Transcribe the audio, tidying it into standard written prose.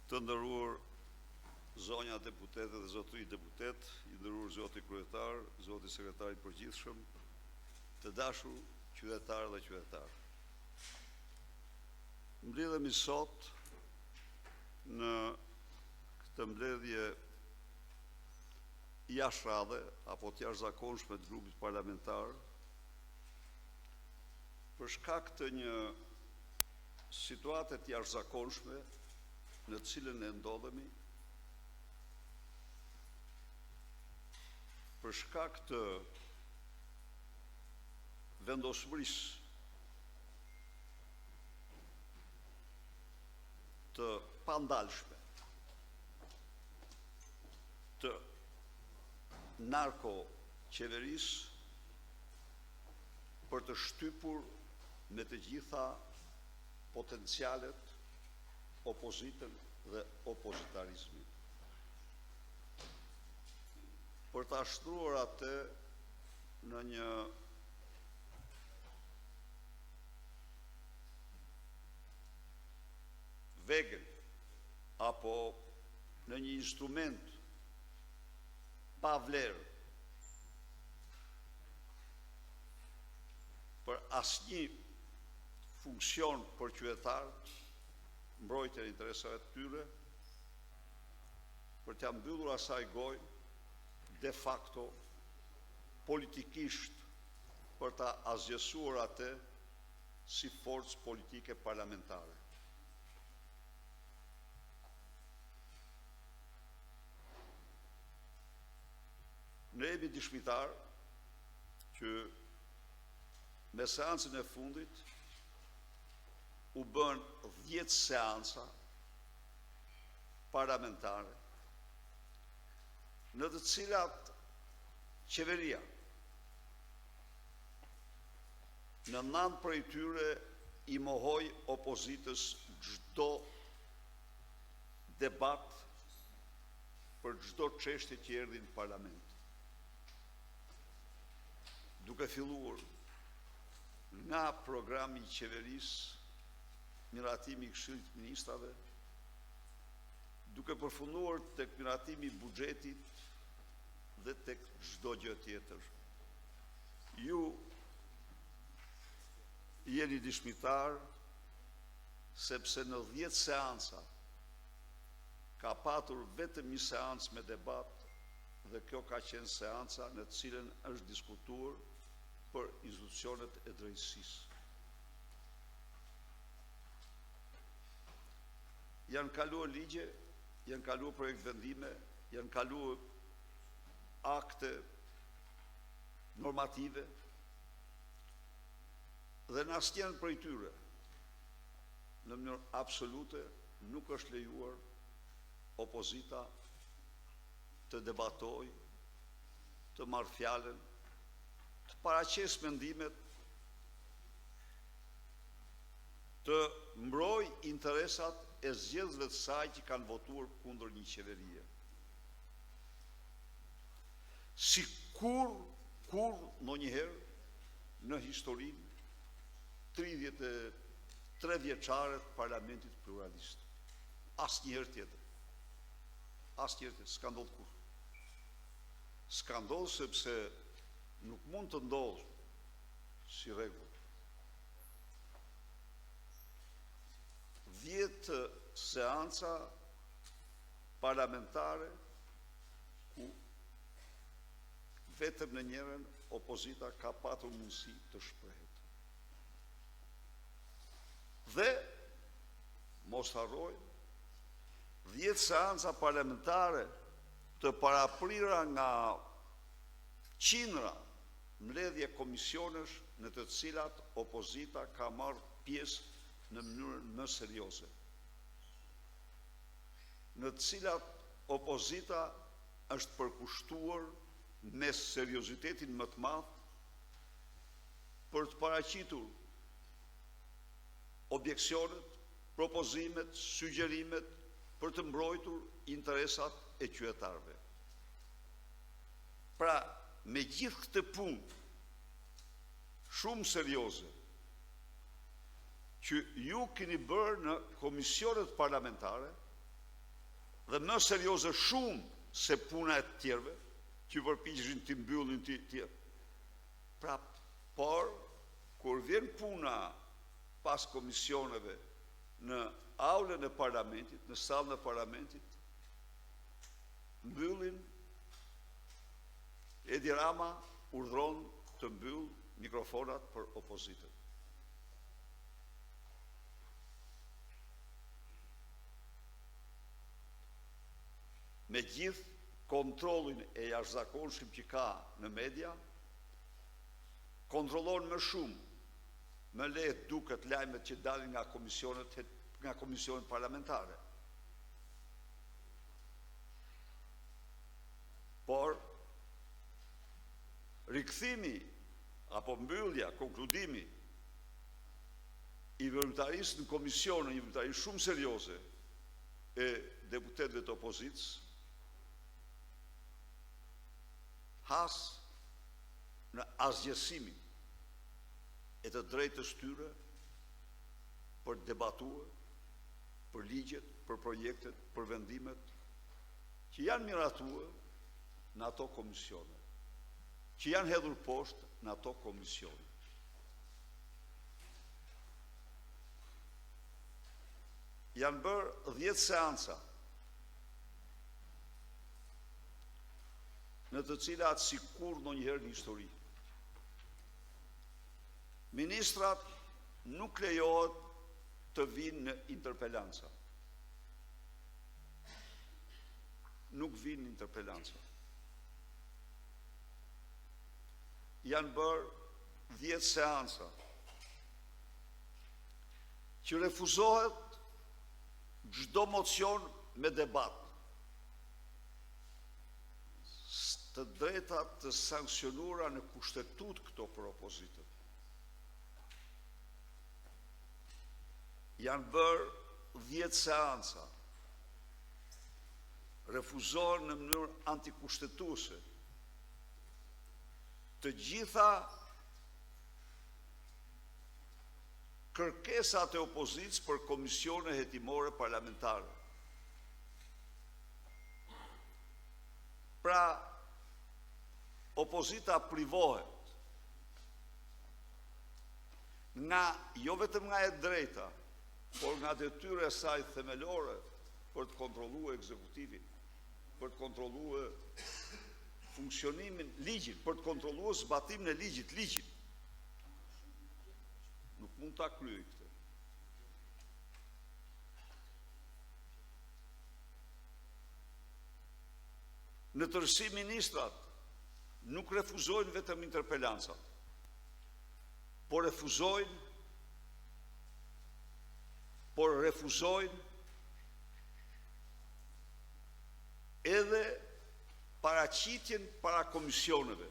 Të nderuar zonja deputete dhe zotëri deputet, i nderuar zoti kryetar, zoti sekretar i përgjithshëm, të dashur qytetarë dhe qytetarë. Mbledhemi sot në këtë mbledhje jashtëradhe apo të jashtëzakonshme të grupit parlamentar për shkak të një situate të jashtëzakonshme në të cilën ne ndodhemi, për shkak të vendosmërisë të pandalshme të narko-qeverisë për të shtypur me të gjitha potencialet opozitën dhe opozitarizmin. Për të ashtruar atë në një vegël apo në një instrument pa vlerë për asnjë funksion për qytetarët, mbrojtja e interesave të tyre, për t'ia mbyllur asaj gojë de facto politikisht për ta asgjësuar atë si forcë politike parlamentare. Ne jemi dëshmitar që me seancën e fundit u bën 10 seanca parlamentare në të cilat qeveria në 9 prej tyre i mohoi opozitës çdo debat për çdo çështje që erdhi në parlament. Duke filluar nga programi i qeverisë, miratimi i Këshillit të Ministrave, duke përfunduar tek miratimi i buxhetit dhe tek çdo gjë tjetër. Ju jeni dëshmitar sepse në 10 seanca ka patur vetëm një seancë me debat dhe kjo ka qenë seanca në të cilën është diskutuar për institucionet e drejtësisë. Janë kaluar ligje, janë kaluar projekt vendime, janë kaluar akte normative dhe në asnjën prej tyre në mënyrë absolute nuk është lejuar opozita të debatojë, të marrë fjalën, të paraqes mendimet, të mbroj interesat e zgjedhësve të saj që kanë votuar kundër një qeverie. Si kur ndonjëherë në historinë 33 vjeçare të parlamentit pluralist. Asnjëherë tjetër. Asnjëherë tjetër, s'ka ndodhur kur. S'ka ndodhur sepse nuk mund të ndodhë si rregull. 10 seanca parlamentare ku vetëm në njërin opozita ka patur mundësi të shprehet. Dhe mos harrojmë 10 seanca parlamentare të paraprira nga qindra mbledhje komisionesh në të cilat opozita ka marrë pjesë në mënyrën më serioze. Në të cilat opozita është përkushtuar me seriozitetin më të madh për të paraqitur objeksionet, propozimet, sugjerimet për të mbrojtur interesat e qytetarëve. Pra, me gjithë këtë punë shumë serioze që ju keni bërë në komisionet parlamentare, dhe më serioze shumë se puna e tjerve, që përpiqeshin të mbyllin të. Pra, por, kur vjen puna pas komisioneve në aulën e parlamentit, në sallën e parlamentit, mbyllin, Edi Rama urdhron të mbyll mikrofonat për opozitën. Me gjithë kontrollin e jashtëzakonshëm që ka në media, kontrollon më shumë, më lehtë duket lajmet që dalin nga komisionet parlamentare. Por, rikthimi apo mbyllja, konkludimi i vërmëtarisë në komisione, një vërmëtarisë shumë serioze e deputetëve të opozitës, has në asgjësimin e të drejtës tyre për debatuar, për ligjet, për projektet, për vendimet që janë miratuar në ato komisione, që janë hedhur poshtë në ato komisione. Janë bërë 10 seanca në të cilat si kur në njëherë një histori. Ministrat nuk lejohet të vinë në interpelanca. Nuk vinë në interpelanca. Janë bërë 10 seanca që refuzohet çdo mocion me debat. Të drejta të sankcionuara në kushtetut këto për opozitën. Janë bërë 10 seanca. Refuzohen në mënyrë antikushtetuese të gjitha kërkesat e opozitës për komisione hetimore parlamentare. Pra, opozita privohet nga, jo vetëm nga e drejta, por nga detyra e saj themelore për të kontrolluar ekzekutivin, për të kontrolluar funksionimin ligjit, për të kontrolluar zbatimin e ligjit. Nuk mund ta kryej këtë. Në tërësi ministrat nuk refuzojnë vetëm interpelancat, por refuzojnë edhe paraqitjen para komisioneve.